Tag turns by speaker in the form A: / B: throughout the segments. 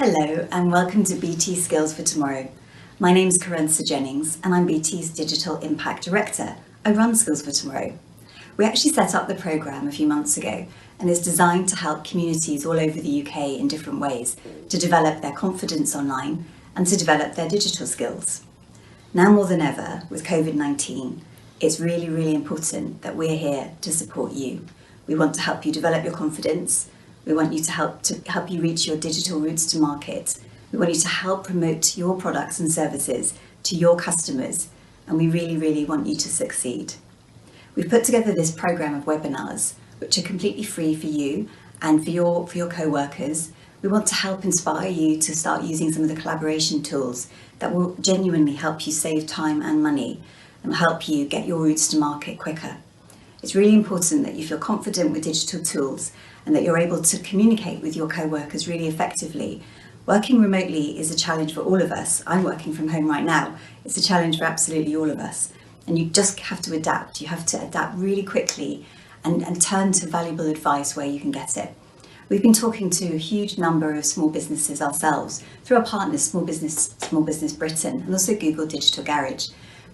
A: Hello and welcome to BT Skills for Tomorrow. My name is Karensa Jennings and I'm BT's Digital Impact Director. I run Skills for Tomorrow. We actually set up the programme a few months ago and it's designed to help communities all over the UK in different ways to develop their confidence online and to develop their digital skills. Now more than ever with COVID-19, it's really important that we're here to support you. We want to help you develop your confidence. We want you to help you reach your digital routes to market. We want you to help promote your products and services to your customers, and we really want you to succeed. We've put together this programme of webinars, which are completely free for you and for your co-workers. We want to help inspire you to start using some of the collaboration tools that will genuinely help you save time and money and help you get your routes to market quicker. It's really important that you feel confident with digital tools and that you're able to communicate with your co-workers really effectively. Working remotely is a challenge for all of us. I'm working from home right now. It's a challenge for absolutely all of us. And you just have to adapt. You have to adapt really quickly and turn to valuable advice where you can get it. We've been talking to a huge number of small businesses ourselves through our partners, Small Business Britain, and also Google Digital Garage.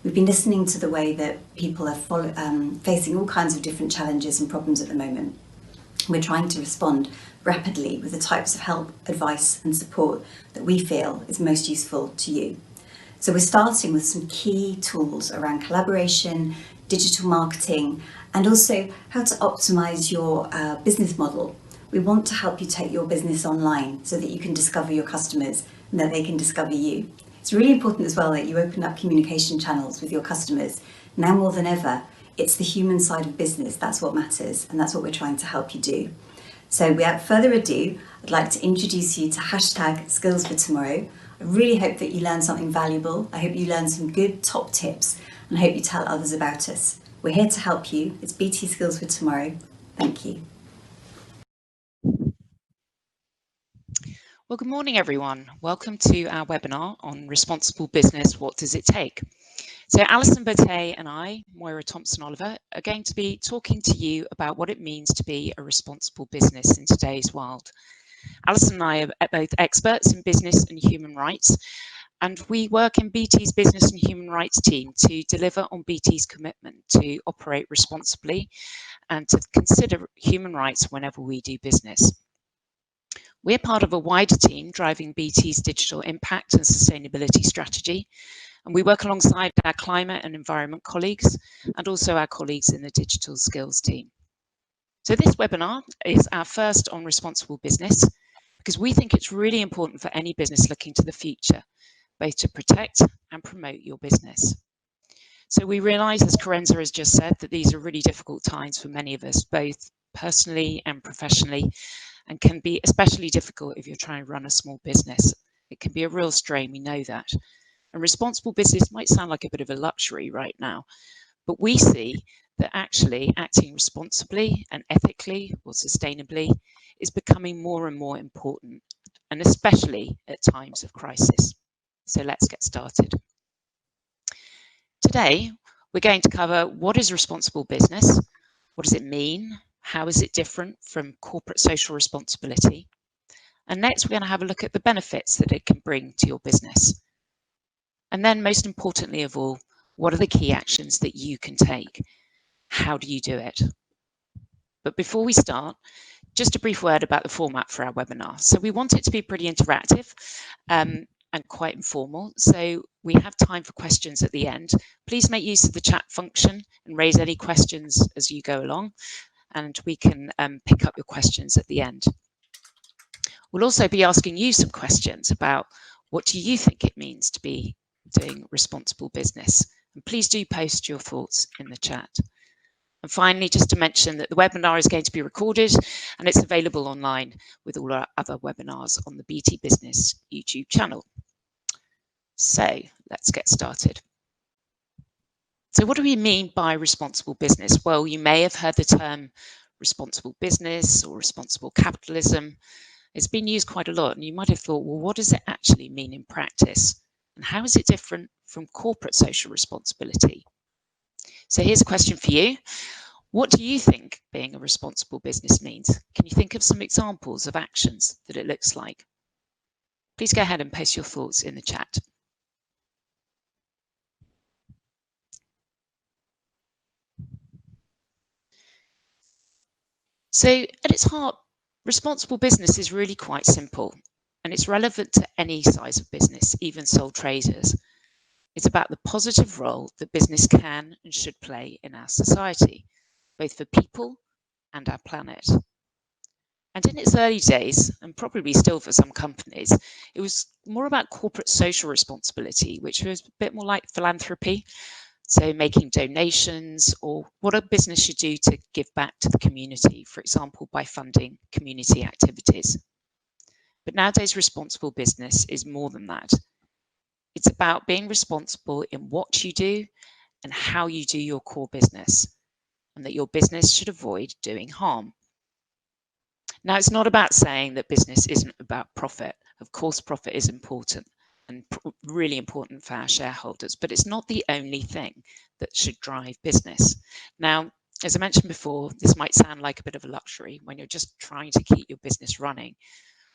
A: We've been listening to the way that people are facing all kinds of different challenges and problems at the moment. We're trying to respond rapidly with the types of help, advice and support that we feel is most useful to you. So we're starting with some key tools around collaboration, digital marketing, and also how to optimize your business model. We want to help you take your business online so that you can discover your customers and that they can discover you. It's really important as well that you open up communication channels with your customers. Now more than ever, it's the human side of business, that's what matters, and that's what we're trying to help you do. So without further ado, I'd like to introduce you to hashtag Skills for Tomorrow. I really hope that you learn something valuable. I hope you learn some good top tips and I hope you tell others about us. We're here to help you. It's BT Skills for Tomorrow. Thank you.
B: Well, good morning, everyone. Welcome to our webinar on responsible business. What does it take? So Alison Bottet and I, Moira Thompson-Oliver, are going to be talking to you about what it means to be a responsible business in today's world. Alison and I are both experts in business and human rights, and we work in BT's business and human rights team to deliver on BT's commitment to operate responsibly and to consider human rights whenever we do business. We're part of a wider team driving BT's digital impact and sustainability strategy, and we work alongside our climate and environment colleagues and also our colleagues in the digital skills team. So this webinar is our first on responsible business because we think it's really important for any business looking to the future, both to protect and promote your business. So we realise, as Karensa has just said, that these are really difficult times for many of us, both personally and professionally, and can be especially difficult if you're trying to run a small business. It can be a real strain, we know that. And responsible business might sound like a bit of a luxury right now, but we see that actually acting responsibly and ethically or sustainably is becoming more and more important, and especially at times of crisis. So let's get started. Today, we're going to cover what is responsible business, what does it mean, how is it different from corporate social responsibility, and next we're going to have a look at the benefits that it can bring to your business. And then most importantly of all, what are the key actions that you can take? How do you do it? But before we start, just a brief word about the format for our webinar. So we want it to be pretty interactive and quite informal. So we have time for questions at the end. Please make use of the chat function and raise any questions as you go along, and we can pick up your questions at the end. We'll also be asking you some questions about what do you think it means to be doing responsible business, and please do post your thoughts in the chat. And finally, just to mention that the webinar is going to be recorded and it's available online with all our other webinars on the BT Business YouTube channel. So let's get started. So what do we mean by responsible business? Well, you may have heard the term responsible business or responsible capitalism. It's been used quite a lot, and you might have thought, well, what does it actually mean in practice? And how is it different from corporate social responsibility? So here's a question for you. What do you think being a responsible business means? Can you think of some examples of actions that it looks like? Please go ahead and post your thoughts in the chat. So at its heart, responsible business is really quite simple, and it's relevant to any size of business, even sole traders. It's about the positive role that business can and should play in our society, both for people and our planet. And in its early days, and probably still for some companies, it was more about corporate social responsibility, which was a bit more like philanthropy. So making donations or what a business should do to give back to the community, for example, by funding community activities. But nowadays, responsible business is more than that. It's about being responsible in what you do and how you do your core business, and that your business should avoid doing harm. Now, it's not about saying that business isn't about profit. Of course, profit is important and really important for our shareholders, but it's not the only thing that should drive business. Now, as I mentioned before, this might sound like a bit of a luxury when you're just trying to keep your business running.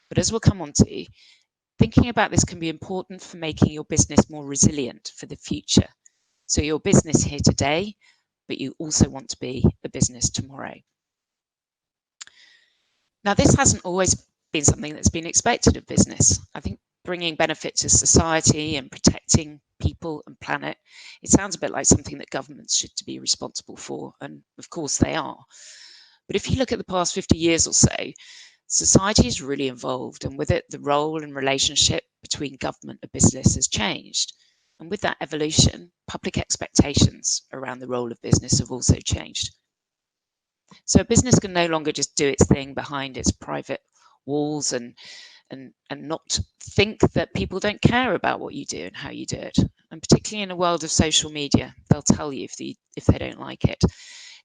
B: But as we'll come on to, thinking about this can be important for making your business more resilient for the future. So your business here today, but you also want to be a business tomorrow. Now, this hasn't always been something that's been expected of business. I think bringing benefit to society and protecting people and planet, it sounds a bit like something that governments should be responsible for, and of course they are. But if you look at the past 50 years or so, society is really evolved, and with it, the role and relationship between government and business has changed. And with that evolution, public expectations around the role of business have also changed. So a business can no longer just do its thing behind its private walls and not think that people don't care about what you do and how you do it. And particularly in a world of social media, they'll tell you if they don't like it.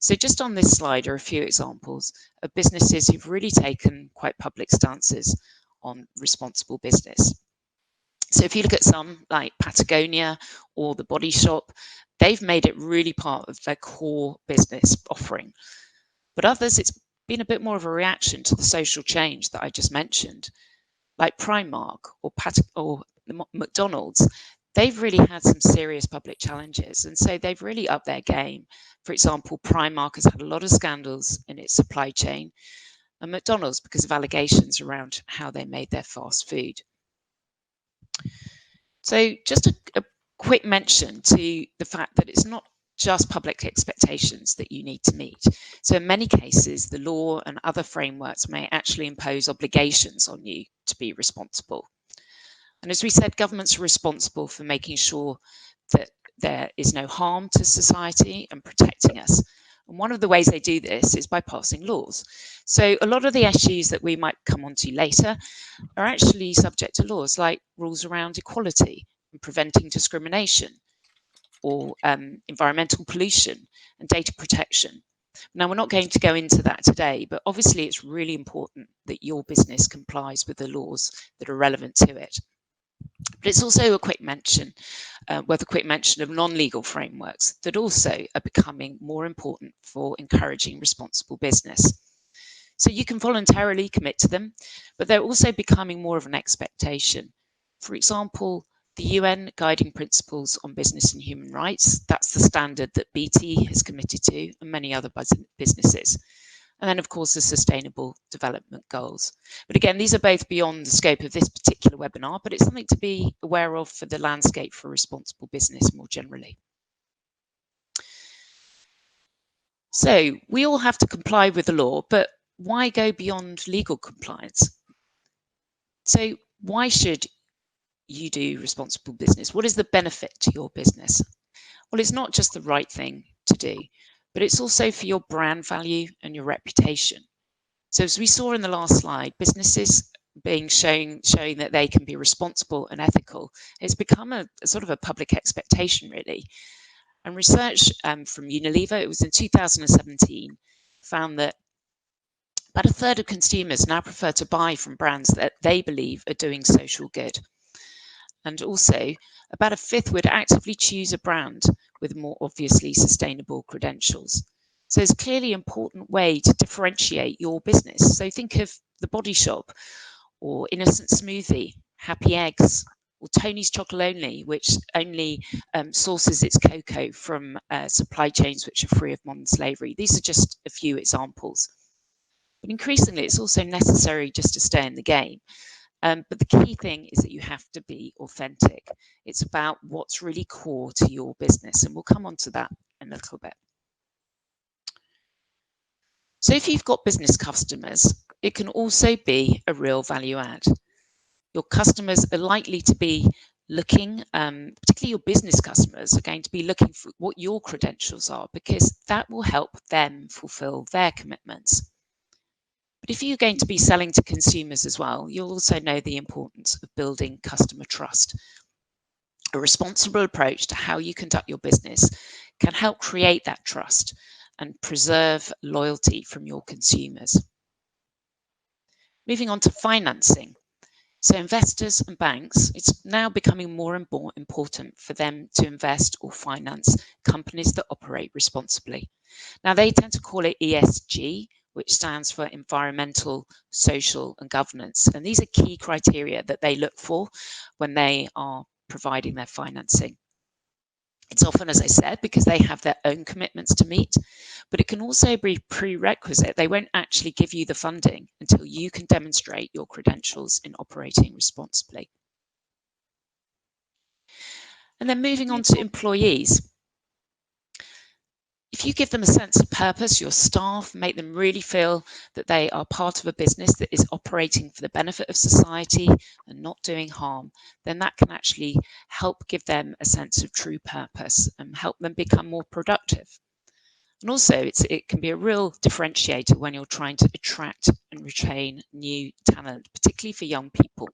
B: So just on this slide are a few examples of businesses who've really taken quite public stances on responsible business. So if you look at some like Patagonia or The Body Shop, they've made it really part of their core business offering. But others, it's been a bit more of a reaction to the social change that I just mentioned, like Primark or McDonald's. They've really had some serious public challenges, and so they've really upped their game. For example, Primark has had a lot of scandals in its supply chain, and McDonald's because of allegations around how they made their fast food. So just a quick mention to the fact that it's not just public expectations that you need to meet. So in many cases, the law and other frameworks may actually impose obligations on you to be responsible. And as we said, governments are responsible for making sure that there is no harm to society and protecting us. And one of the ways they do this is by passing laws. So a lot of the issues that we might come onto later are actually subject to laws like rules around equality and preventing discrimination, or environmental pollution and data protection. Now, we're not going to go into that today, but obviously it's really important that your business complies with the laws that are relevant to it. But it's also a quick mention, worth a quick mention of non-legal frameworks that also are becoming more important for encouraging responsible business. So you can voluntarily commit to them, but they're also becoming more of an expectation. For example, the UN Guiding Principles on Business and Human Rights, that's the standard that BT has committed to and many other businesses. And then, of course, the Sustainable Development Goals. But again, these are both beyond the scope of this particular webinar, but it's something to be aware of for the landscape for responsible business more generally. So we all have to comply with the law, but why go beyond legal compliance? So why should you do responsible business? What is the benefit to your business? Well, it's not just the right thing to do, but it's also for your brand value and your reputation. So as we saw in the last slide, businesses being showing that they can be responsible and ethical, it's become a sort of a public expectation, really. And research from Unilever, it was in 2017, found that about a third of consumers now prefer to buy from brands that they believe are doing social good. And also, about a fifth would actively choose a brand with more obviously sustainable credentials. So it's clearly an important way to differentiate your business. So think of The Body Shop or Innocent Smoothie. Happy Eggs, or Tony's Chocolonely, which only sources its cocoa from supply chains which are free of modern slavery. These are just a few examples. But increasingly, it's also necessary just to stay in the game. But the key thing is that you have to be authentic. It's about what's really core to your business, and we'll come on to that in a little bit. So if you've got business customers, it can also be a real value add. Your customers are likely to be looking, particularly your business customers are going to be looking for what your credentials are, because that will help them fulfill their commitments. But if you're going to be selling to consumers as well, you'll also know the importance of building customer trust. A responsible approach to how you conduct your business can help create that trust and preserve loyalty from your consumers. Moving on to financing. So investors and banks, it's now becoming more and more important for them to invest or finance companies that operate responsibly. Now, they tend to call it ESG, which stands for environmental, social, and governance. And these are key criteria that they look for when they are providing their financing. It's often, as I said, because they have their own commitments to meet, but it can also be prerequisite. They won't actually give you the funding until you can demonstrate your credentials in operating responsibly. And then moving on to employees. If you give them a sense of purpose, your staff, make them really feel that they are part of a business that is operating for the benefit of society and not doing harm, then that can actually help give them a sense of true purpose and help them become more productive. And also, it can be a real differentiator when you're trying to attract and retain new talent, particularly for young people.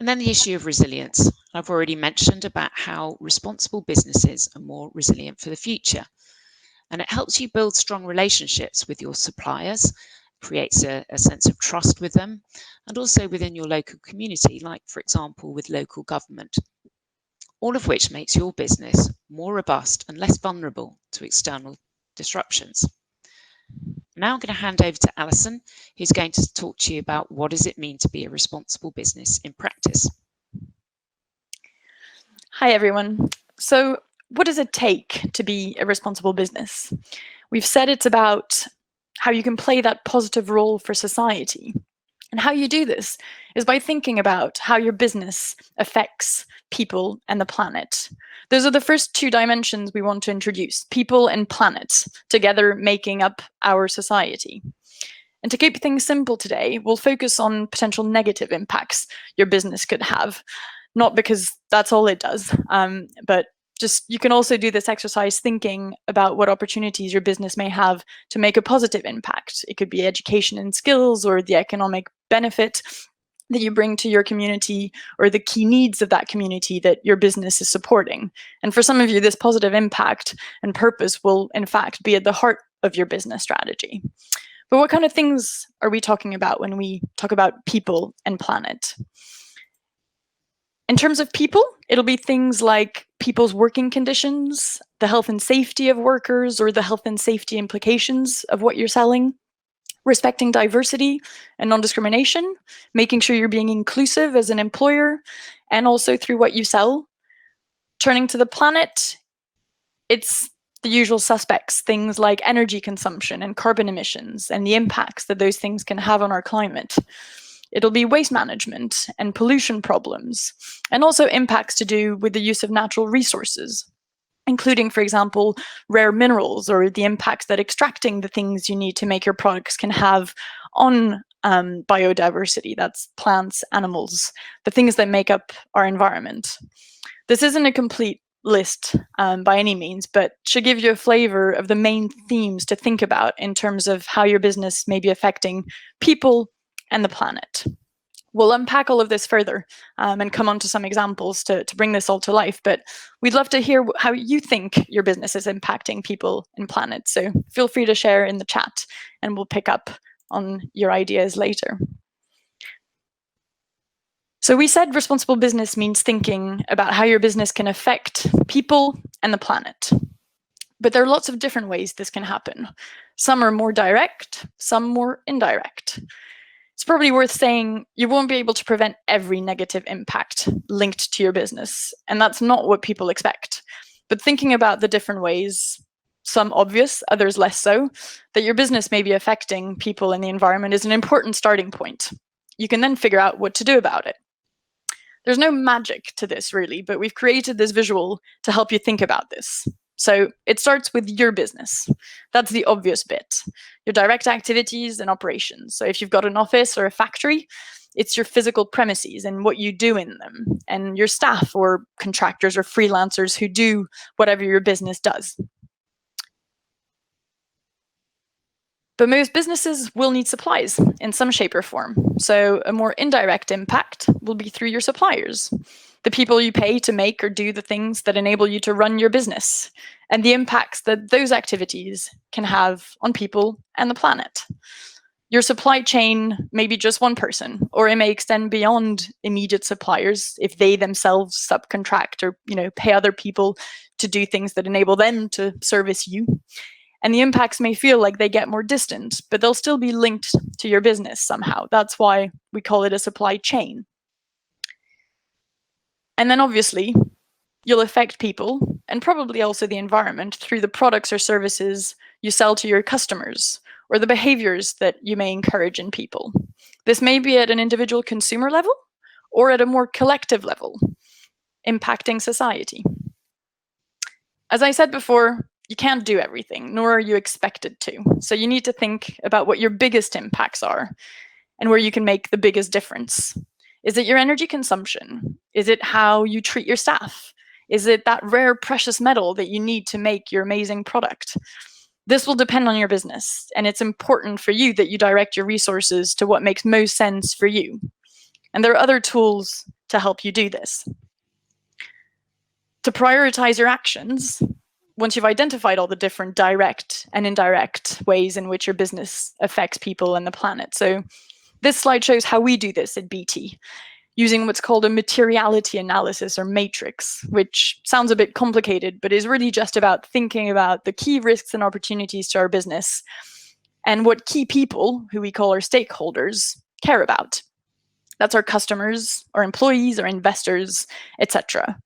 B: And then the issue of resilience. I've already mentioned about how responsible businesses are more resilient for the future. And it helps you build strong relationships with your suppliers, creates a sense of trust with them, and also within your local community, like, for example, with local government. All of which makes your business more robust and less vulnerable to external disruptions. Now I'm going to hand over to Alison, who's going to talk to you about what does it mean to be a responsible business in practice.
C: Hi, everyone. So what does it take to be a responsible business? We've said it's about how you can play that positive role for society. And how you do this is by thinking about how your business affects people and the planet. Those are the first two dimensions we want to introduce, people and planet, together making up our society. And to keep things simple today, we'll focus on potential negative impacts your business could have, not because that's all it does, but just you can also do this exercise thinking about what opportunities your business may have to make a positive impact. It could be education and skills, or the economic benefit that you bring to your community, or the key needs of that community that your business is supporting. And for some of you, this positive impact and purpose will in fact be at the heart of your business strategy. But what kind of things are we talking about when we talk about people and planet? In terms of people, it'll be things like people's working conditions, the health and safety of workers, or the health and safety implications of what you're selling, respecting diversity and non-discrimination, making sure you're being inclusive as an employer, and also through what you sell. Turning to the planet, it's the usual suspects, things like energy consumption and carbon emissions, and the impacts that those things can have on our climate. It'll be waste management and pollution problems, and also impacts to do with the use of natural resources, including, for example, rare minerals, or the impacts that extracting the things you need to make your products can have on biodiversity. That's plants, animals, the things that make up our environment. This isn't a complete list by any means, but should give you a flavor of the main themes to think about in terms of how your business may be affecting people and the planet. We'll unpack all of this further and come on to some examples to bring this all to life, but we'd love to hear how you think your business is impacting people and planet. So feel free to share in the chat and we'll pick up on your ideas later. So we said responsible business means thinking about how your business can affect people and the planet. But there are lots of different ways this can happen. Some are more direct, some more indirect. It's probably worth saying you won't be able to prevent every negative impact linked to your business, and that's not what people expect. But thinking about the different ways, some obvious, others less so, that your business may be affecting people and the environment is an important starting point. You can then figure out what to do about it. There's no magic to this really, but we've created this visual to help you think about this. So it starts with your business. That's the obvious bit. Your direct activities and operations. So if you've got an office or a factory, it's your physical premises and what you do in them, and your staff or contractors or freelancers who do whatever your business does. But most businesses will need supplies in some shape or form. So a more indirect impact will be through your suppliers, the people you pay to make or do the things that enable you to run your business, and the impacts that those activities can have on people and the planet. Your supply chain may be just one person, or it may extend beyond immediate suppliers if they themselves subcontract or pay other people to do things that enable them to service you. And the impacts may feel like they get more distant, but they'll still be linked to your business somehow. That's why we call it a supply chain. And then obviously, you'll affect people and probably also the environment through the products or services you sell to your customers or the behaviors that you may encourage in people. This may be at an individual consumer level or at a more collective level, impacting society. As I said before, you can't do everything, nor are you expected to. So you need to think about what your biggest impacts are and where you can make the biggest difference. Is it your energy consumption? Is it how you treat your staff? Is it that rare precious metal that you need to make your amazing product? This will depend on your business, and it's important for you that you direct your resources to what makes most sense for you. And there are other tools to help you do this. To prioritize your actions, once you've identified all the different direct and indirect ways in which your business affects people and the planet. So this slide shows how we do this at BT, using what's called a materiality analysis or matrix, which sounds a bit complicated, but is really just about thinking about the key risks and opportunities to our business and what key people, who we call our stakeholders, care about. That's our customers, our employees, our investors, etc.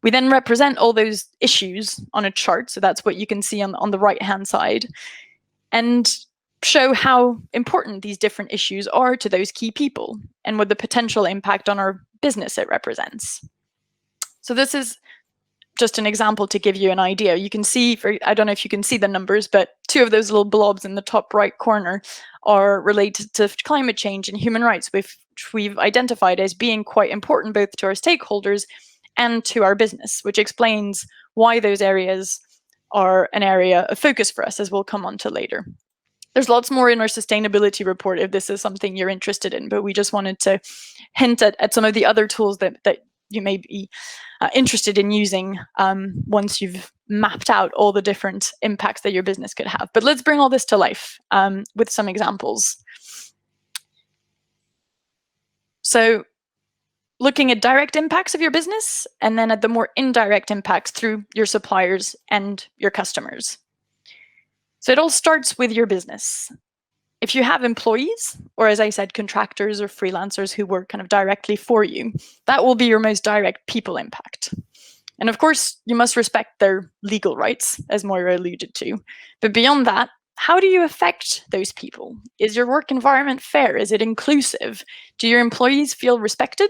C: We then represent all those issues on a chart, so that's what you can see on the right-hand side, and show how important these different issues are to those key people and what the potential impact on our business it represents. So this is just an example to give you an idea. You can see, I don't know if you can see the numbers, but 2 of those little blobs in the top right corner are related to climate change and human rights, which we've identified as being quite important both to our stakeholders and to our business, which explains why those areas are an area of focus for us, as we'll come on to later. There's lots more in our sustainability report if this is something you're interested in, but we just wanted to hint at some of the other tools that you may be interested in using once you've mapped out all the different impacts that your business could have. But let's bring all this to life with some examples. So looking at direct impacts of your business, and then at the more indirect impacts through your suppliers and your customers. So it all starts with your business. If you have employees, or as I said, contractors or freelancers who work kind of directly for you, that will be your most direct people impact. And of course, you must respect their legal rights, as Moira alluded to. But beyond that, how do you affect those people? Is your work environment fair? Is it inclusive? Do your employees feel respected,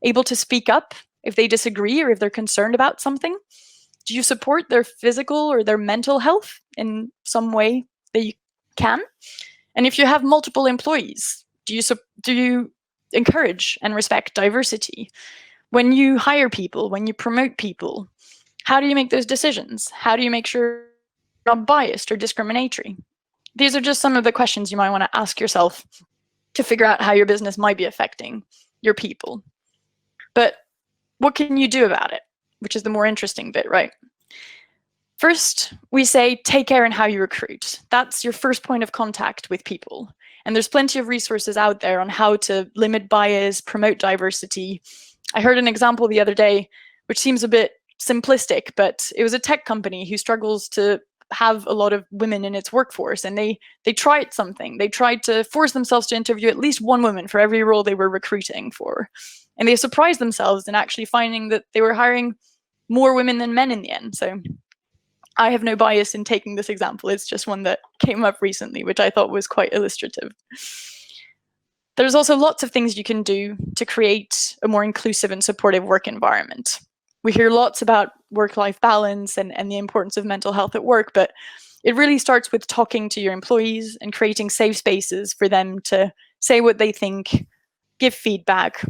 C: able to speak up if they disagree or if they're concerned about something? Do you support their physical or their mental health in some way that you can? And if you have multiple employees, do you encourage and respect diversity? When you hire people, when you promote people, how do you make those decisions? How do you make sure you're not biased or discriminatory? These are just some of the questions you might want to ask yourself to figure out how your business might be affecting your people. But what can you do about it? Which is the more interesting bit, right? First, we say take care in how you recruit. That's your first point of contact with people. And there's plenty of resources out there on how to limit bias, promote diversity. I heard an example the other day, which seems a bit simplistic, but it was a tech company who struggles to have a lot of women in its workforce, and they tried something. They tried to force themselves to interview at least one woman for every role they were recruiting for. And they surprised themselves in actually finding that they were hiring more women than men in the end. So I have no bias in taking this example. It's just one that came up recently, which I thought was quite illustrative. There's also lots of things you can do to create a more inclusive and supportive work environment. We hear lots about work-life balance and the importance of mental health at work, but it really starts with talking to your employees and creating safe spaces for them to say what they think, give feedback.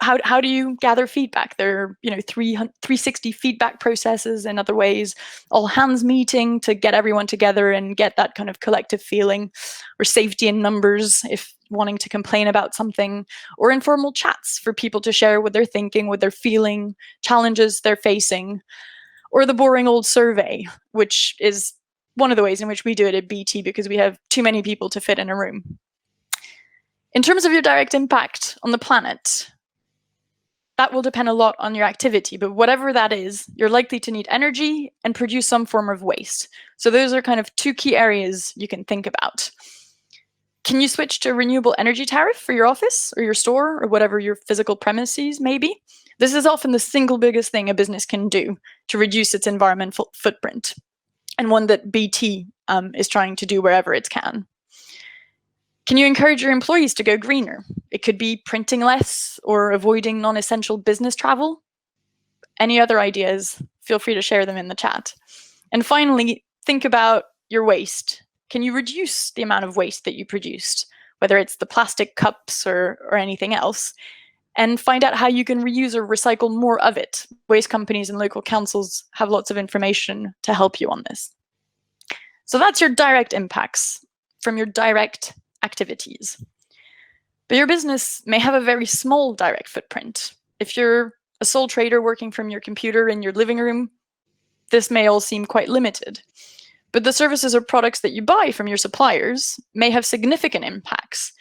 C: How do you gather feedback? There are 360 feedback processes and other ways, all hands meeting to get everyone together and get that kind of collective feeling, or safety in numbers if wanting to complain about something, or informal chats for people to share what they're thinking, what they're feeling, challenges they're facing, or the boring old survey, which is one of the ways in which we do it at BT because we have too many people to fit in a room. In terms of your direct impact on the planet, that will depend a lot on your activity, but whatever that is, you're likely to need energy and produce some form of waste. So those are kind of two key areas you can think about. Can you switch to a renewable energy tariff for your office or your store or whatever your physical premises may be? This is often the single biggest thing a business can do to reduce its environmental footprint, and one that BT is trying to do wherever it can. Can you encourage your employees to go greener? It could be printing less or avoiding non-essential business travel. Any other ideas? Feel free to share them in the chat. And finally, think about your waste. Can you reduce the amount of waste that you produced, whether it's the plastic cups or anything else, and find out how you can reuse or recycle more of it. Waste companies and local councils have lots of information to help you on this. So that's your direct impacts from your direct activities. But your business may have a very small direct footprint. If you're a sole trader working from your computer in your living room, this may all seem quite limited. But the services or products that you buy from your suppliers may have significant impacts.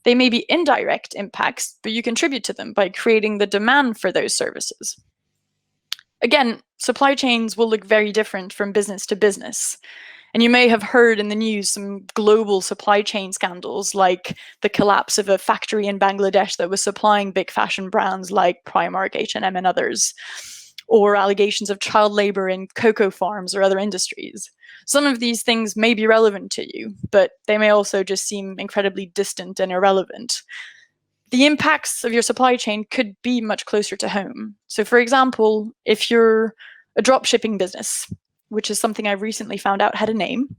C: They may be indirect impacts, but you contribute to them by creating the demand for those services. Again, supply chains will look very different from business to business. And you may have heard in the news some global supply chain scandals, like the collapse of a factory in Bangladesh that was supplying big fashion brands like Primark, H&M, and others, or allegations of child labor in cocoa farms or other industries. Some of these things may be relevant to you, but they may also just seem incredibly distant and irrelevant. The impacts of your supply chain could be much closer to home. So for example, if you're a drop shipping business, which is something I recently found out had a name,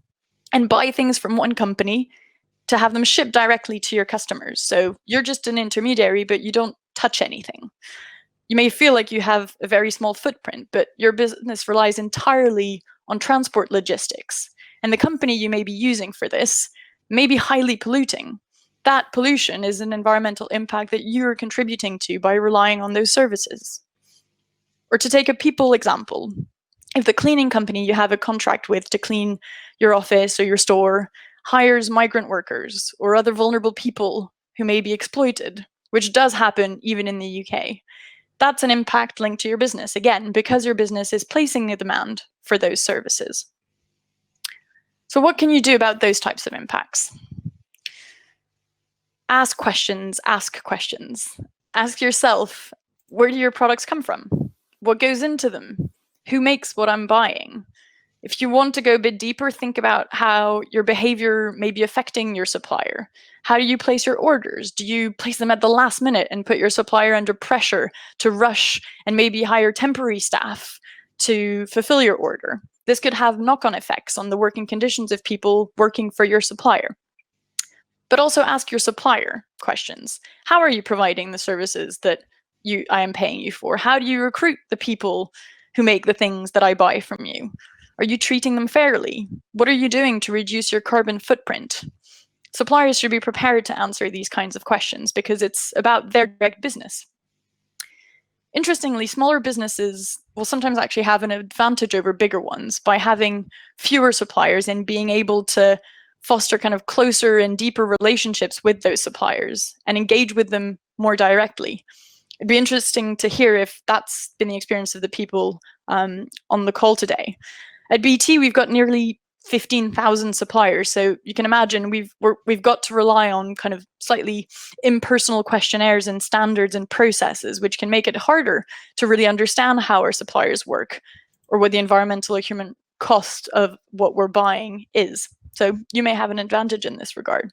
C: and buy things from one company to have them shipped directly to your customers. So you're just an intermediary, but you don't touch anything. You may feel like you have a very small footprint, but your business relies entirely on transport logistics. And the company you may be using for this may be highly polluting. That pollution is an environmental impact that you're contributing to by relying on those services. Or to take a people example, if the cleaning company you have a contract with to clean your office or your store hires migrant workers or other vulnerable people who may be exploited, which does happen even in the UK, that's an impact linked to your business, again, because your business is placing the demand for those services. So what can you do about those types of impacts? Ask questions, ask questions. Ask yourself, where do your products come from? What goes into them? Who makes what I'm buying? If you want to go a bit deeper, think about how your behavior may be affecting your supplier. How do you place your orders? Do you place them at the last minute and put your supplier under pressure to rush and maybe hire temporary staff to fulfill your order? This could have knock-on effects on the working conditions of people working for your supplier. But also ask your supplier questions. How are you providing the services that I am paying you for? How do you recruit the people who make the things that I buy from you? Are you treating them fairly? What are you doing to reduce your carbon footprint? Suppliers should be prepared to answer these kinds of questions because it's about their direct business. Interestingly, smaller businesses will sometimes actually have an advantage over bigger ones by having fewer suppliers and being able to foster kind of closer and deeper relationships with those suppliers and engage with them more directly. It'd be interesting to hear if that's been the experience of the people on the call today. At BT, we've got nearly 15,000 suppliers, so you can imagine we've got to rely on kind of slightly impersonal questionnaires and standards and processes, which can make it harder to really understand how our suppliers work or what the environmental or human cost of what we're buying is. So you may have an advantage in this regard.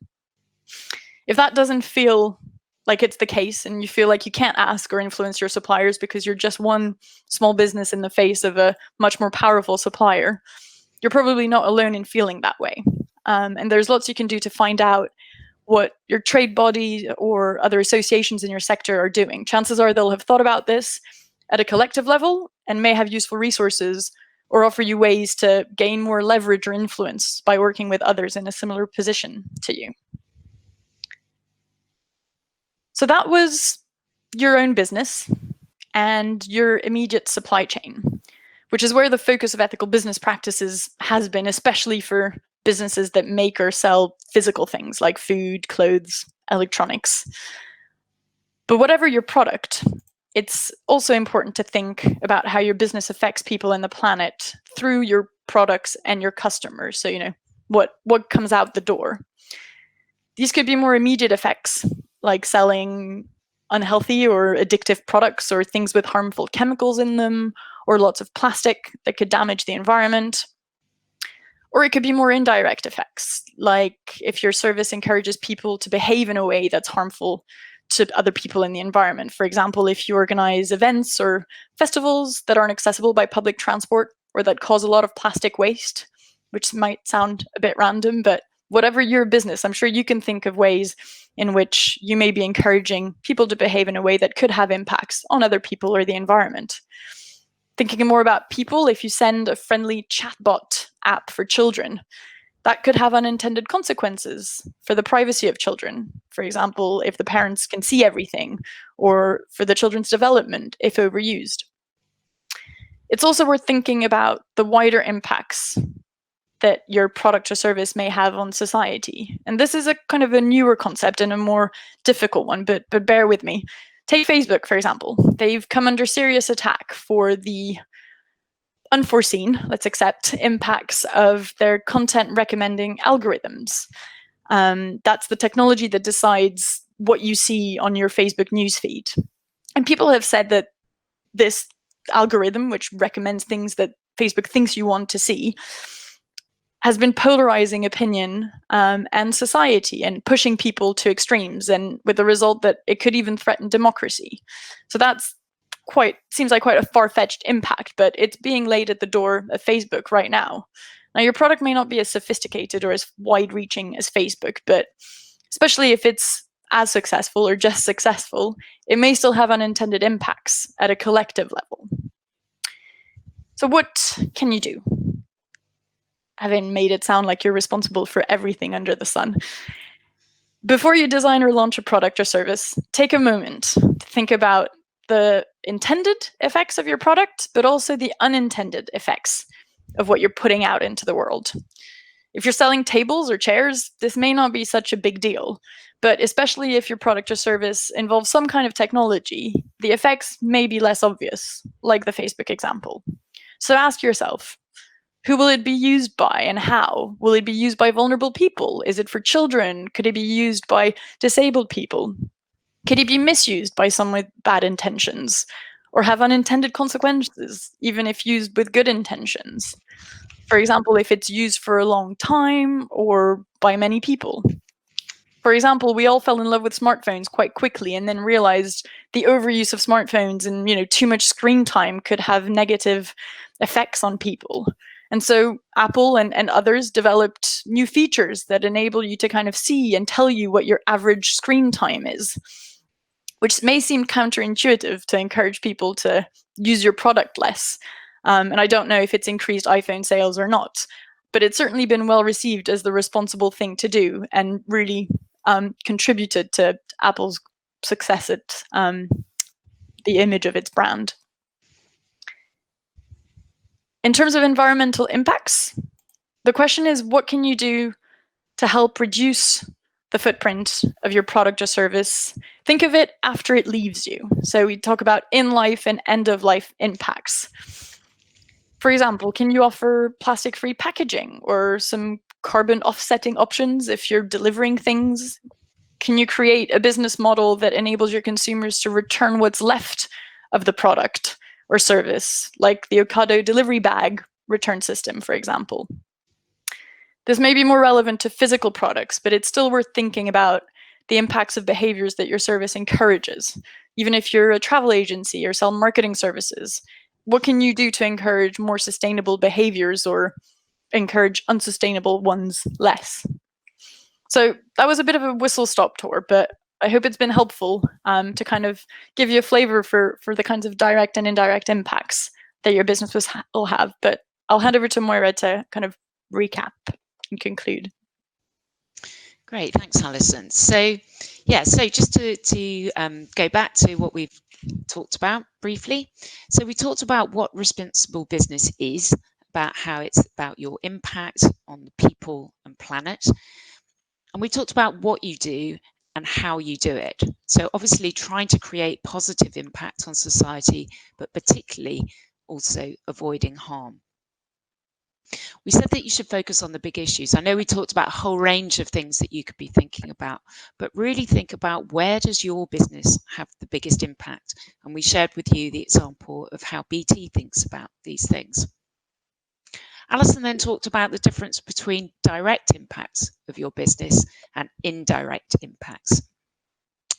C: If that doesn't feel like it's the case and you feel like you can't ask or influence your suppliers because you're just one small business in the face of a much more powerful supplier, you're probably not alone in feeling that way. And there's lots you can do to find out what your trade body or other associations in your sector are doing. Chances are they'll have thought about this at a collective level and may have useful resources or offer you ways to gain more leverage or influence by working with others in a similar position to you. So that was your own business and your immediate supply chain, which is where the focus of ethical business practices has been, especially for businesses that make or sell physical things like food, clothes, electronics. But whatever your product, it's also important to think about how your business affects people and the planet through your products and your customers. So, what comes out the door. These could be more immediate effects, like selling unhealthy or addictive products or things with harmful chemicals in them, or lots of plastic that could damage the environment. Or it could be more indirect effects, like if your service encourages people to behave in a way that's harmful to other people in the environment. For example, if you organize events or festivals that aren't accessible by public transport or that cause a lot of plastic waste, which might sound a bit random, but whatever your business, I'm sure you can think of ways in which you may be encouraging people to behave in a way that could have impacts on other people or the environment. Thinking more about people, if you send a friendly chatbot app for children, that could have unintended consequences for the privacy of children. For example, if the parents can see everything, or for the children's development if overused. It's also worth thinking about the wider impacts that your product or service may have on society. And this is a kind of a newer concept and a more difficult one, but bear with me. Take Facebook, for example. They've come under serious attack for the unforeseen, let's accept, impacts of their content recommending algorithms. That's the technology that decides what you see on your Facebook newsfeed. And people have said that this algorithm, which recommends things that Facebook thinks you want to see, has been polarizing opinion and society and pushing people to extremes, and with the result that it could even threaten democracy. So that's seems like quite a far-fetched impact, but it's being laid at the door of Facebook right now. Now, your product may not be as sophisticated or as wide-reaching as Facebook, but especially if it's as successful or just successful, it may still have unintended impacts at a collective level. So what can you do? Having made it sound like you're responsible for everything under the sun. Before you design or launch a product or service, take a moment to think about the intended effects of your product, but also the unintended effects of what you're putting out into the world. If you're selling tables or chairs, this may not be such a big deal, but especially if your product or service involves some kind of technology, the effects may be less obvious, like the Facebook example. So ask yourself, who will it be used by and how? Will it be used by vulnerable people? Is it for children? Could it be used by disabled people? Could it be misused by someone with bad intentions or have unintended consequences, even if used with good intentions? For example, if it's used for a long time or by many people. For example, we all fell in love with smartphones quite quickly and then realized the overuse of smartphones and too much screen time could have negative effects on people. And so Apple and others developed new features that enable you to kind of see and tell you what your average screen time is, which may seem counterintuitive to encourage people to use your product less. And I don't know if it's increased iPhone sales or not, but it's certainly been well received as the responsible thing to do and really contributed to Apple's success at the image of its brand. In terms of environmental impacts, the question is, what can you do to help reduce the footprint of your product or service? Think of it after it leaves you. So we talk about in-life and end-of-life impacts. For example, can you offer plastic-free packaging or some carbon offsetting options if you're delivering things? Can you create a business model that enables your consumers to return what's left of the product or service, like the Ocado delivery bag return system, for example? This may be more relevant to physical products, but it's still worth thinking about the impacts of behaviors that your service encourages. Even if you're a travel agency or sell marketing services, what can you do to encourage more sustainable behaviors or encourage unsustainable ones less? So that was a bit of a whistle-stop tour, but I hope it's been helpful to kind of give you a flavor for the kinds of direct and indirect impacts that your business will have. But I'll hand over to Moira to kind of recap and conclude.
B: Great, thanks, Alison. So, yeah, so just to go back to what we've talked about briefly. So we talked about what responsible business is, about how it's about your impact on the people and planet. And we talked about what you do and how you do it. So obviously trying to create positive impact on society, but particularly also avoiding harm. We said that you should focus on the big issues. I know we talked about a whole range of things that you could be thinking about, but really think about where does your business have the biggest impact? And we shared with you the example of how BT thinks about these things. Alison then talked about the difference between direct impacts of your business and indirect impacts.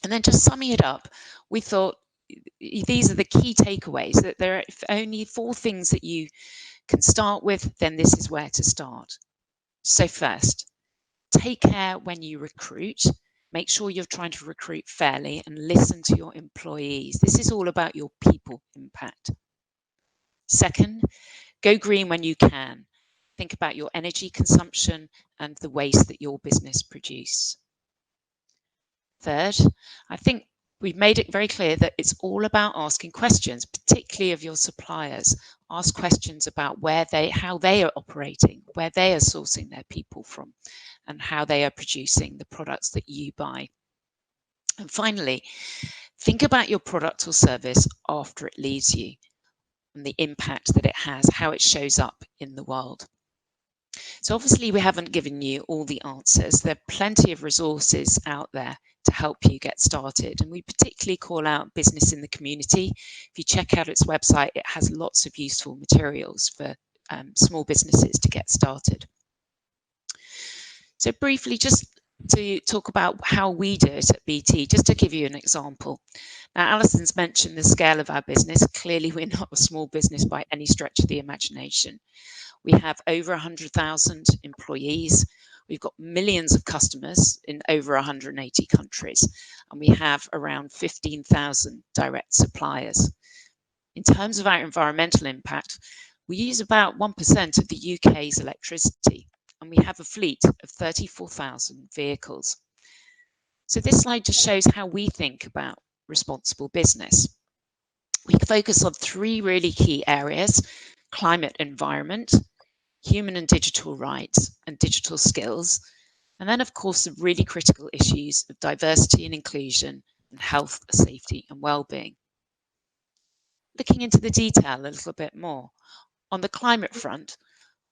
B: And then just summing it up, we thought these are the key takeaways, that there are only 4 things that you can start with, then this is where to start. So first, take care when you recruit. Make sure you're trying to recruit fairly and listen to your employees. This is all about your people impact. Second, go green when you can. Think about your energy consumption and the waste that your business produces. Third, I think we've made it very clear that it's all about asking questions, particularly of your suppliers. Ask questions about how they are operating, where they are sourcing their people from, and how they are producing the products that you buy. And finally, think about your product or service after it leaves you and the impact that it has, how it shows up in the world. So obviously we haven't given you all the answers. There are plenty of resources out there to help you get started. And we particularly call out Business in the Community. If you check out its website, it has lots of useful materials for small businesses to get started. So briefly, just to talk about how we do it at BT, just to give you an example. Now, Alison's mentioned the scale of our business. Clearly, we're not a small business by any stretch of the imagination. We have over 100,000 employees. We've got millions of customers in over 180 countries, and we have around 15,000 direct suppliers. In terms of our environmental impact, we use about 1% of the UK's electricity, and we have a fleet of 34,000 vehicles. So this slide just shows how we think about responsible business. We focus on 3 really key areas: climate environment, human and digital rights, and digital skills. And then, of course, the really critical issues of diversity and inclusion and health, safety, and well-being. Looking into the detail a little bit more, on the climate front,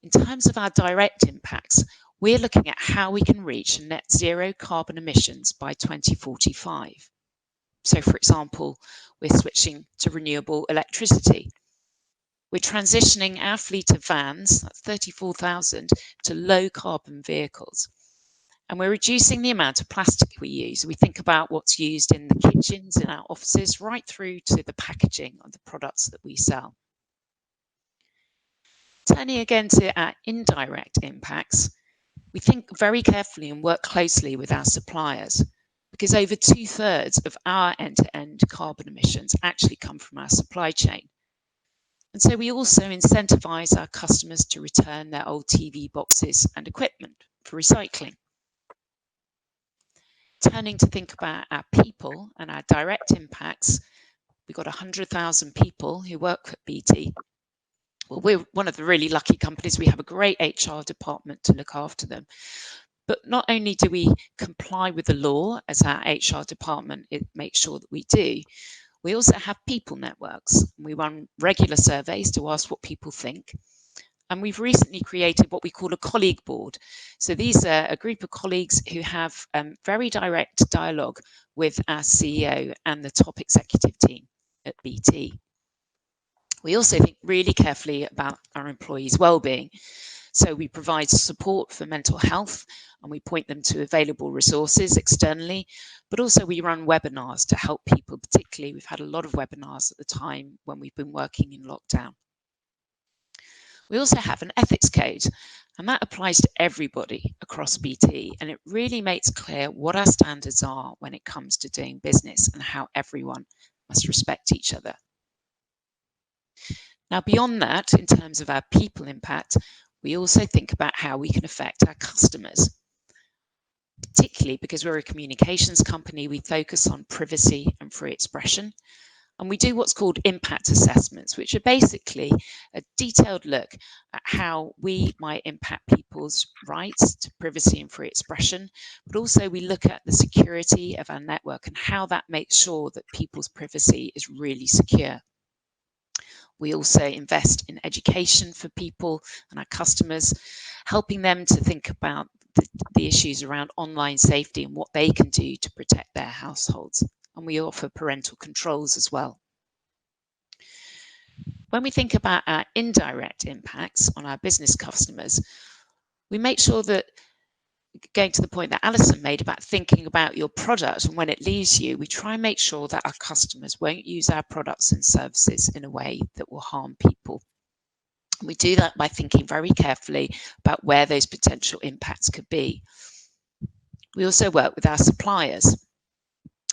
B: in terms of our direct impacts, we're looking at how we can reach net zero carbon emissions by 2045. So, for example, we're switching to renewable electricity. We're transitioning our fleet of vans, that's 34,000, to low carbon vehicles. And we're reducing the amount of plastic we use. We think about what's used in the kitchens, in our offices, right through to the packaging of the products that we sell. Turning again to our indirect impacts, we think very carefully and work closely with our suppliers, because over 2/3 of our end-to-end carbon emissions actually come from our supply chain. And so we also incentivize our customers to return their old TV boxes and equipment for recycling. Turning to think about our people and our direct impacts, we've got 100,000 people who work at BT. Well, we're one of the really lucky companies. We have a great HR department to look after them. But not only do we comply with the law as our HR department, it makes sure that we do, We also have people networks. We run regular surveys to ask what people think. And we've recently created what we call a colleague board. So these are a group of colleagues who have very direct dialogue with our CEO and the top executive team at BT. We also think really carefully about our employees' well-being. So we provide support for mental health, and we point them to available resources externally, but also we run webinars to help people. Particularly, we've had a lot of webinars at the time when we've been working in lockdown. We also have an ethics code, and that applies to everybody across BT, and it really makes clear what our standards are when it comes to doing business and how everyone must respect each other. Now, beyond that, in terms of our people impact, we also think about how we can affect our customers. Particularly because we're a communications company, we focus on privacy and free expression. And we do what's called impact assessments, which are basically a detailed look at how we might impact people's rights to privacy and free expression. But also we look at the security of our network and how that makes sure that people's privacy is really secure. We also invest in education for people and our customers, helping them to think about the issues around online safety and what they can do to protect their households. And we offer parental controls as well. When we think about our indirect impacts on our business customers, we make sure that, going to the point that Alison made about thinking about your product and when it leaves you, we try and make sure that our customers won't use our products and services in a way that will harm people. We do that by thinking very carefully about where those potential impacts could be. We also work with our suppliers.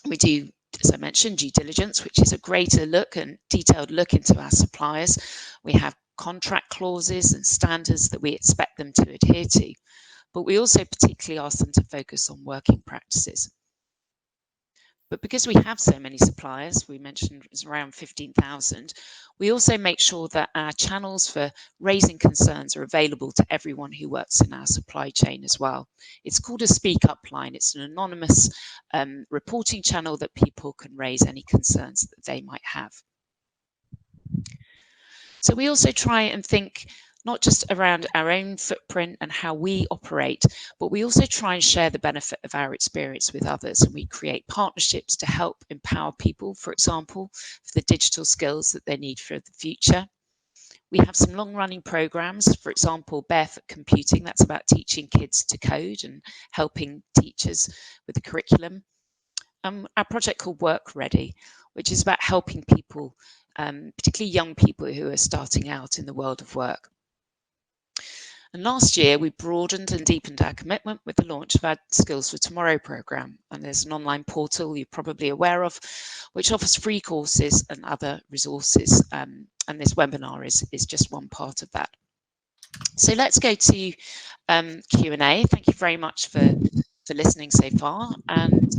B: We do, as I mentioned, due diligence, which is a greater look and detailed look into our suppliers. We have contract clauses and standards that we expect them to adhere to. But we also particularly ask them to focus on working practices. But because we have so many suppliers, we mentioned it's around 15,000, we also make sure that our channels for raising concerns are available to everyone who works in our supply chain as well. It's called a speak up line. It's an anonymous reporting channel that people can raise any concerns that they might have. So we also try and think not just around our own footprint and how we operate, but we also try and share the benefit of our experience with others. And we create partnerships to help empower people, for example, for the digital skills that they need for the future. We have some long-running programs, for example, Barefoot Computing, that's about teaching kids to code and helping teachers with the curriculum. Our project called Work Ready, which is about helping people, particularly young people who are starting out in the world of work. And last year, we broadened and deepened our commitment with the launch of our Skills for Tomorrow programme. And there's an online portal you're probably aware of, which offers free courses and other resources. And this webinar is just one part of that. So let's go to Q&A. Thank you very much for listening so far. And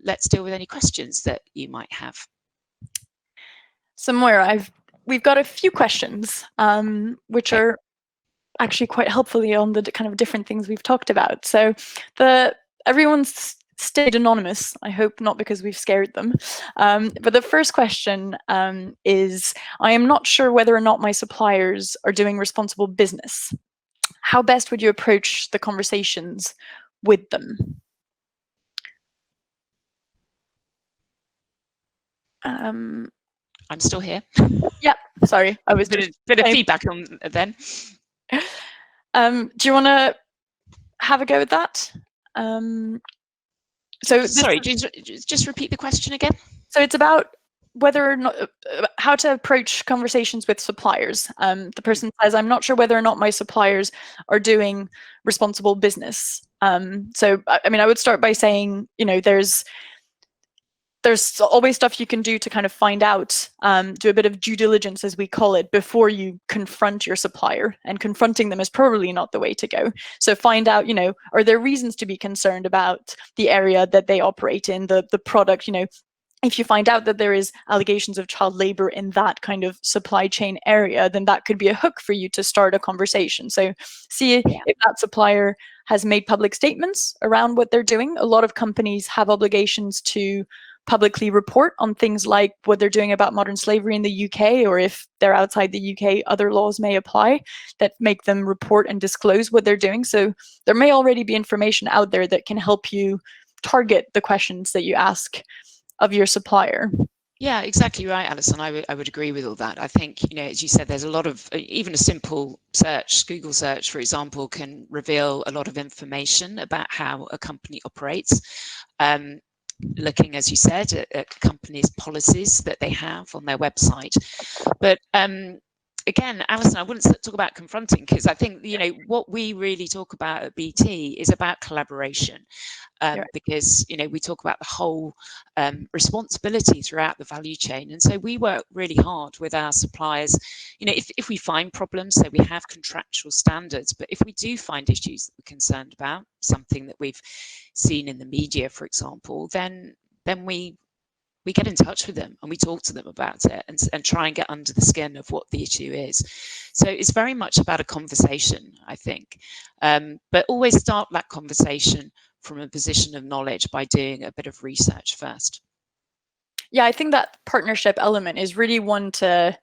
B: let's deal with any questions that you might have.
C: So Moira, we've got a few questions, which are actually quite helpfully on the kind of different things we've talked about. So everyone's stayed anonymous, I hope not because we've scared them. But the first question is, I am not sure whether or not my suppliers are doing responsible business. How best would you approach the conversations with them?
B: I'm still here.
C: Yeah, sorry, I was
B: bit of feedback on then.
C: Do you want to have a go at that? So
B: sorry, just repeat the question again.
C: So it's about whether or not how to approach conversations with suppliers. The person says, "I'm not sure whether or not my suppliers are doing responsible business." So I mean, I would start by saying, you know, there's always stuff you can do to kind of find out, do a bit of due diligence, as we call it, before you confront your supplier. And confronting them is probably not the way to go. So find out, you know, are there reasons to be concerned about the area that they operate in, the product, you know. If you find out that there is allegations of child labor in that kind of supply chain area, then that could be a hook for you to start a conversation. So see if that supplier has made public statements around what they're doing. A lot of companies have obligations to publicly report on things like what they're doing about modern slavery in the UK, or if they're outside the UK, other laws may apply that make them report and disclose what they're doing. So there may already be information out there that can help you target the questions that you ask of your supplier.
B: Yeah, exactly right, Alison. I would agree with all that. I think, as you said, there's a lot of, even a simple search, Google search, for example, can reveal a lot of information about how a company operates. Looking, as you said, at companies' policies that they have on their website. But again, Alison, I wouldn't talk about confronting, because I think, what we really talk about at BT is about collaboration. Because we talk about the whole responsibility throughout the value chain, and so we work really hard with our suppliers. If we find problems, so we have contractual standards, but if we do find issues that we're concerned about, something that we've seen in the media, for example, then we get in touch with them and we talk to them about it and try and get under the skin of what the issue is. So it's very much about a conversation, I think, but always start that conversation from a position of knowledge by doing a bit of research first.
C: Yeah, I think that partnership element is really one to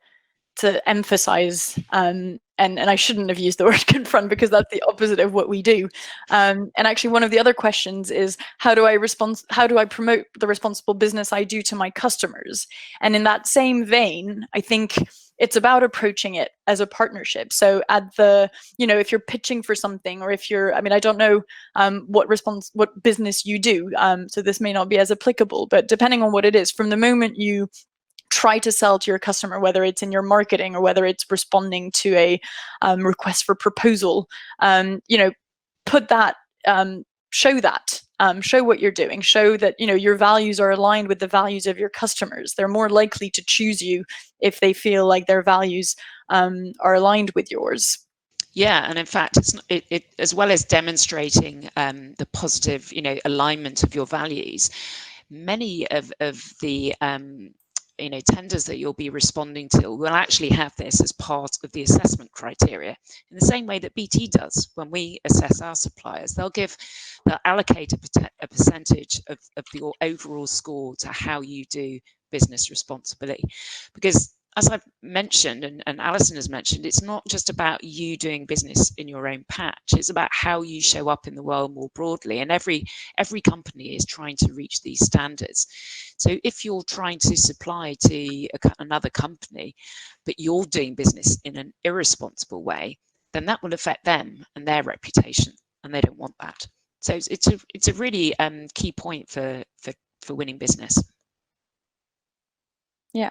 C: emphasize, and I shouldn't have used the word confront, because that's the opposite of what we do. And actually, one of the other questions is, how do I promote the responsible business I do to my customers? And in that same vein, I think it's about approaching it as a partnership. So if you're pitching for something, or if you're, I don't know what business you do, so this may not be as applicable, but depending on what it is, from the moment you try to sell to your customer, whether it's in your marketing or whether it's responding to a request for proposal, put that, show what you're doing, show that your values are aligned with the values of your customers. They're more likely to choose you if they feel like their values are aligned with yours.
B: Yeah, and in fact, it as well as demonstrating the positive, alignment of your values. Many of the tenders that you'll be responding to will actually have this as part of the assessment criteria, in the same way that BT does. When we assess our suppliers, they'll allocate a percentage of your overall score to how you do business responsibly. Because, as I've mentioned, and Alison has mentioned, it's not just about you doing business in your own patch. It's about how you show up in the world more broadly. And every company is trying to reach these standards. So if you're trying to supply to another company, but you're doing business in an irresponsible way, then that will affect them and their reputation, and they don't want that. So it's a really key point for winning business.
C: Yeah.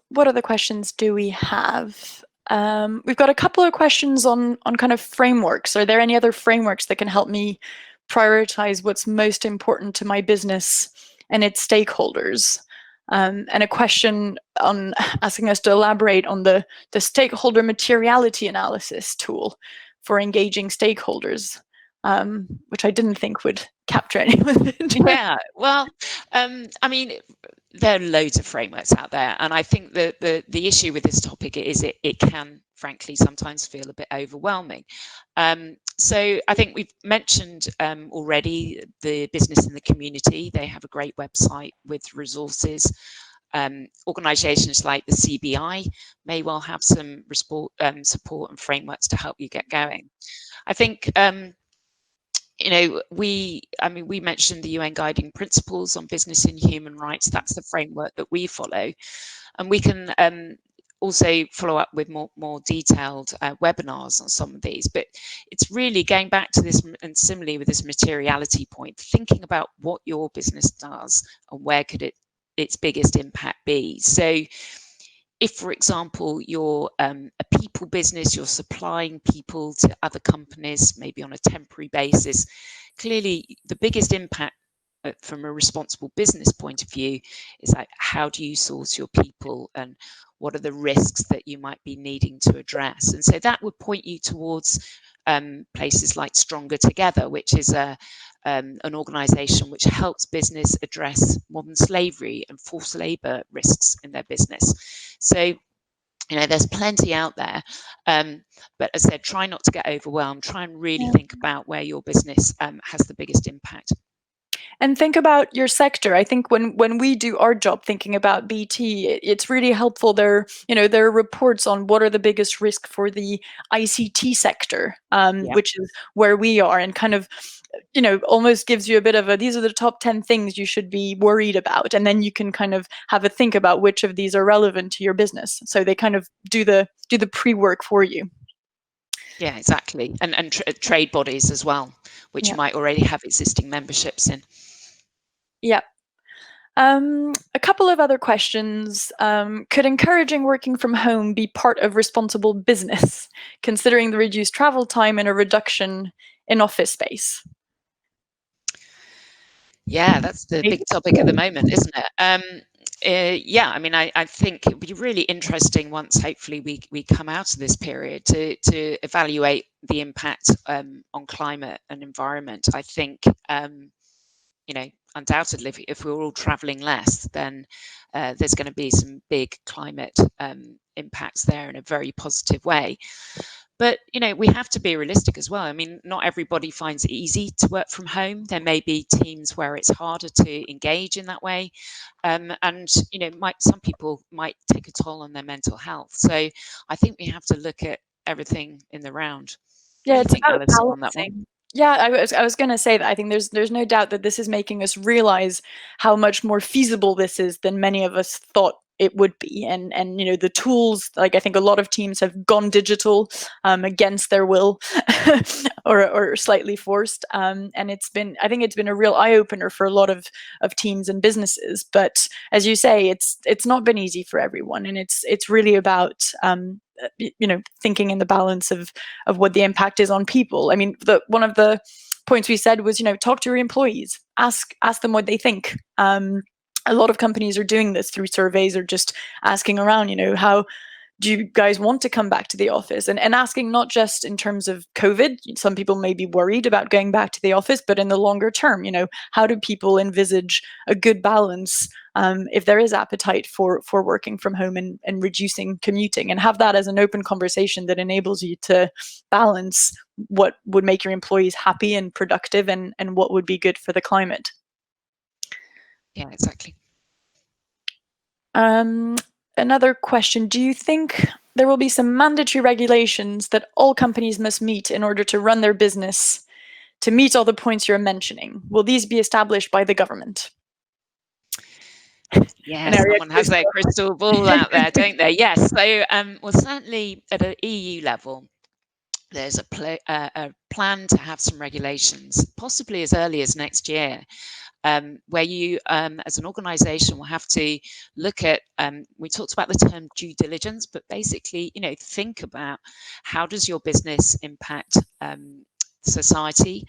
C: What other questions do we have? We've got a couple of questions on kind of frameworks. Are there any other frameworks that can help me prioritize what's most important to my business and its stakeholders? And a question on asking us to elaborate on the stakeholder materiality analysis tool for engaging stakeholders, which I didn't think would capture anyone.
B: Yeah, well, there are loads of frameworks out there, and I think that the issue with this topic is it can, frankly, sometimes feel a bit overwhelming. So I think we've mentioned already the Business in the Community. They have a great website with resources. Organisations like the CBI may well have some support and frameworks to help you get going. I think we mentioned the UN Guiding Principles on Business and Human Rights. That's the framework that we follow, and we can also follow up with more detailed webinars on some of these. But it's really going back to this, and similarly with this materiality point, thinking about what your business does and where could its biggest impact be. So if, for example, you're a people business, you're supplying people to other companies, maybe on a temporary basis, clearly the biggest impact from a responsible business point of view is like, how do you source your people and what are the risks that you might be needing to address? And so that would point you towards places like Stronger Together, which is an organisation which helps business address modern slavery and forced labour risks in their business. So, there's plenty out there, but as I said, try not to get overwhelmed. Try and really think about where your business has the biggest impact.
C: And think about your sector. I think when we do our job thinking about BT, it's really helpful. There are reports on what are the biggest risk for the ICT sector,
B: Yeah.
C: which is where we are, and kind of almost gives you a bit of a, these are the top 10 things you should be worried about, and then you can kind of have a think about which of these are relevant to your business. So they kind of do the pre-work for you.
B: Yeah, exactly. And trade bodies as well, which you might already have existing memberships in.
C: Yeah. A couple of other questions. Could encouraging working from home be part of responsible business, considering the reduced travel time and a reduction in office space?
B: Yeah, that's the big topic at the moment, isn't it? Yeah, I mean, I think it'd be really interesting once, hopefully, we come out of this period to evaluate the impact on climate and environment. I think, undoubtedly, if we're all traveling less, then there's going to be some big climate impacts there in a very positive way. But, we have to be realistic as well. I mean, not everybody finds it easy to work from home. There may be teams where it's harder to engage in that way. And, some people might take a toll on their mental health. So I think we have to look at everything in the round. What
C: Yeah,
B: do you
C: it's
B: think,
C: about
B: Alison, on that one?
C: balancing. Yeah, I was going to say that I think there's no doubt that this is making us realize how much more feasible this is than many of us thought it would be. And the tools, like I think a lot of teams have gone digital against their will or slightly forced. And I think it's been a real eye opener for a lot of teams and businesses. But as you say, it's not been easy for everyone, and it's really about thinking in the balance of what the impact is on people. I mean, one of the points we said was, talk to your employees, ask them what they think. A lot of companies are doing this through surveys or just asking around, how do you guys want to come back to the office? And asking not just in terms of COVID, some people may be worried about going back to the office, but in the longer term, how do people envisage a good balance if there is appetite for working from home and reducing commuting, and have that as an open conversation that enables you to balance what would make your employees happy and productive and what would be good for the climate.
B: Yeah, exactly.
C: Another question, do you think there will be some mandatory regulations that all companies must meet in order to run their business to meet all the points you're mentioning? Will these be established by the government?
B: Yes, someone has their crystal ball out there, don't they? Yes. So, well, certainly at an EU level, there's a plan to have some regulations, possibly as early as next year, where you, as an organisation, will have to look at, we talked about the term due diligence, but basically, think about how does your business impact society,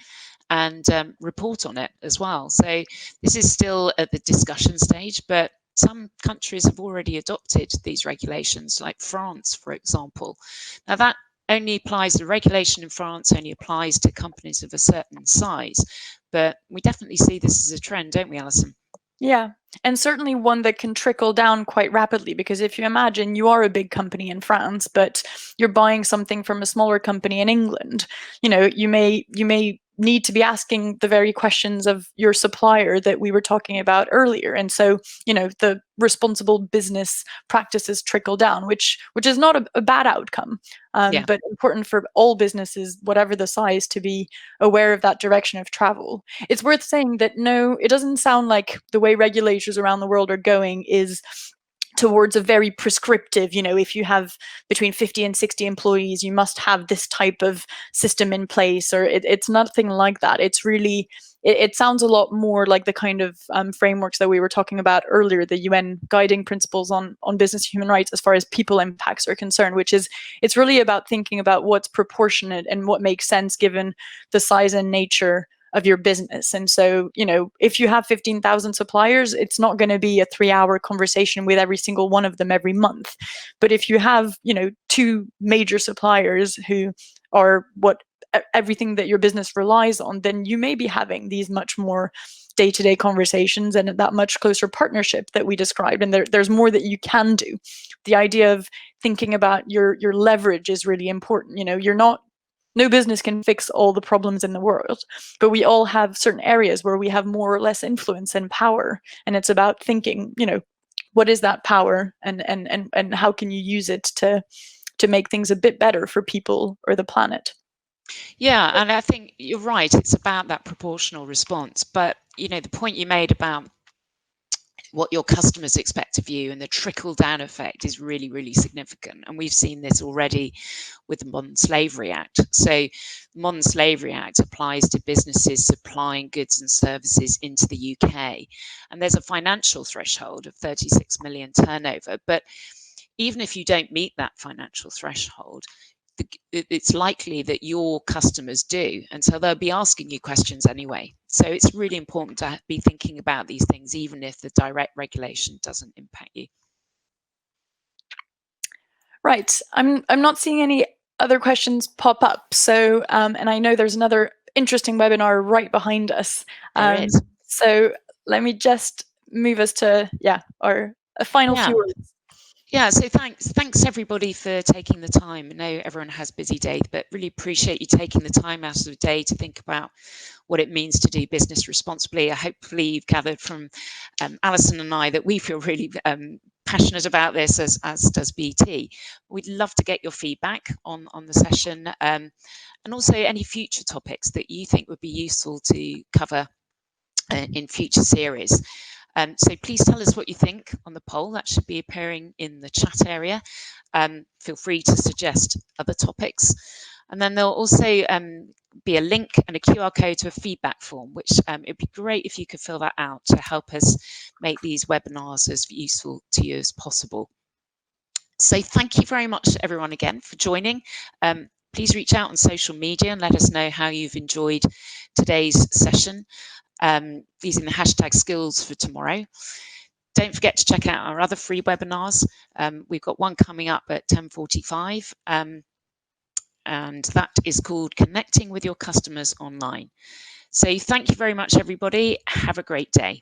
B: and report on it as well. So this is still at the discussion stage, but some countries have already adopted these regulations, like France, for example. Now that only applies, the regulation in France only applies to companies of a certain size, but we definitely see this as a trend, don't we, Alison?
C: Yeah, and certainly one that can trickle down quite rapidly, because if you imagine you are a big company in France, but you're buying something from a smaller company in England, you may need to be asking the very questions of your supplier that we were talking about earlier. And so, the responsible business practices trickle down, which is not a bad outcome, but important for all businesses, whatever the size, to be aware of that direction of travel. It's worth saying that no, it doesn't sound like the way regulators around the world are going is towards a very prescriptive, if you have between 50 and 60 employees, you must have this type of system in place, or it's nothing like that. It's really, it sounds a lot more like the kind of frameworks that we were talking about earlier, the UN guiding principles on business human rights as far as people impacts are concerned, which is, it's really about thinking about what's proportionate and what makes sense given the size and nature of your business. And so, if you have 15,000 suppliers, it's not going to be a 3-hour conversation with every single one of them every month. But if you have, 2 major suppliers who are everything that your business relies on, then you may be having these much more day-to-day conversations and that much closer partnership that we described. And there's more that you can do. The idea of thinking about your leverage is really important. You're not no business can fix all the problems in the world, but we all have certain areas where we have more or less influence and power. And it's about thinking, what is that power, and how can you use it to make things a bit better for people or the planet?
B: Yeah, and I think you're right. It's about that proportional response. But, the point you made about what your customers expect of you and the trickle down effect is really, really significant. And we've seen this already with the Modern Slavery Act. So the Modern Slavery Act applies to businesses supplying goods and services into the UK. And there's a financial threshold of 36 million turnover. But even if you don't meet that financial threshold, it's likely that your customers do, and so they'll be asking you questions anyway. So it's really important to be thinking about these things, even if the direct regulation doesn't impact you.
C: Right. I'm not seeing any other questions pop up. So, and I know there's another interesting webinar right behind us.
B: There is.
C: So let me just move us to our final few words.
B: Yeah, so thanks everybody for taking the time. I know everyone has busy days, but really appreciate you taking the time out of the day to think about what it means to do business responsibly. Hopefully you've gathered from Alison and I that we feel really passionate about this, as does BT. We'd love to get your feedback on the session, and also any future topics that you think would be useful to cover in future series. So please tell us what you think on the poll. That should be appearing in the chat area. Feel free to suggest other topics. And then there'll also be a link and a QR code to a feedback form, which it'd be great if you could fill that out to help us make these webinars as useful to you as possible. So thank you very much everyone again for joining. Please reach out on social media and let us know how you've enjoyed today's session. Using the hashtag skills for tomorrow. Don't forget to check out our other free webinars. We've got one coming up at 10:45, and that is called Connecting with Your Customers Online. So thank you very much, everybody. Have a great day.